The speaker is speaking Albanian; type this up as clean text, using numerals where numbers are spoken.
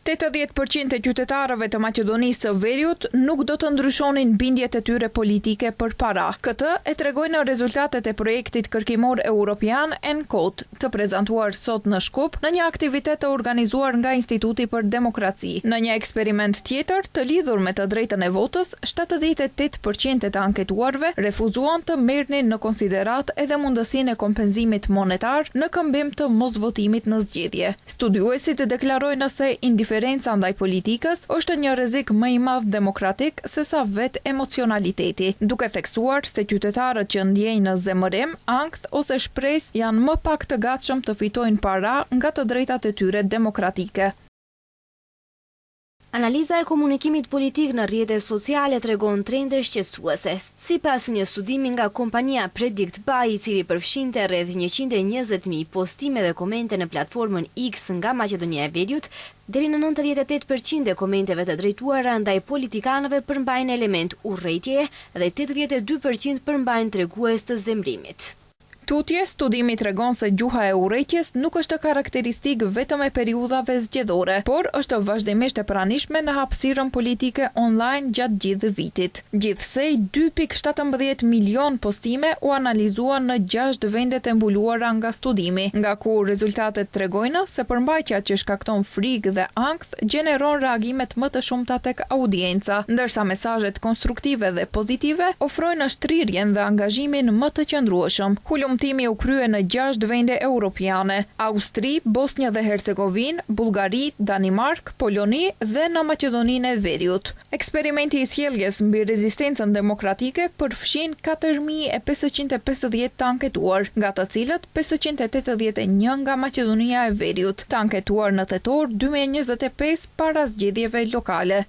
80% e qytetarëve të Maqedonisë së Veriut nuk do të ndryshonin bindjet e tyre politike për para. Këtë e tregojnë rezultatet e projektit kërkimor europian ENCODE, të prezantuar sot në Shkup në një aktivitet të organizuar nga Instituti për Demokraci. Në një eksperiment tjetër të lidhur me të drejtën e votës, 78% e të anketuarve refuzuan të merrnin në konsiderat edhe mundësinë e kompenzimit monetar në këmbim të mosvotimit në zgjedhje. Studiuesit deklarojnë se indiferenca ndaj politikës është një rrezik më i madh demokratik se sa vetë emocionaliteti, duke theksuar se qytetarët që ndjejnë zemërim, ankth ose shpresë janë më pak të gatshëm të fitojnë para nga të drejtat e tyre demokratike. Analiza e komunikimit politik në rrjetet sociale tregon trende shqetësuese. Sipas një studimi nga kompania Predict Buy, i cili përfshinte rreth 120.000 postime dhe komente në platformën X nga Maqedonia e Veriut, deri në 98% e komenteve të drejtuara ndaj politikanëve përmbajnë element urrëtie dhe 82% përmbajnë tregues të zemrimit. Tutje, studimi tregon se gjuha e urrëties nuk është karakteristik vetëm e periudhave zgjedhore, por është vazhdimisht e pranishme në hapësirën politike online gjatë gjithë vitit. Gjithsej, 2.17 milion postime u analizuan në 6 vendet e mbuluara nga studimi, nga ku rezultatet tregojnë se përmbajtja që shkakton frikë dhe ankth gjeneron reagimet më të shumta tek audienca, ndërsa mesazhet konstruktive dhe pozitive ofrojnë shtrirjen dhe angazhimin më të qëndrueshëm. Hulumtimi u krye në 6 vende europiane: Austri, Bosnjë dhe Hercegovinë, Bullgari, Danimark, Poloni dhe në Maqedoninë e Veriut. Eksperimenti i sjelljes mbi rezistencën demokratike përfshin 4.550 të anketuar, nga të cilët 581 nga Maqedonia e Veriut, të anketuar në tetor 2025 para zgjedhjeve lokale.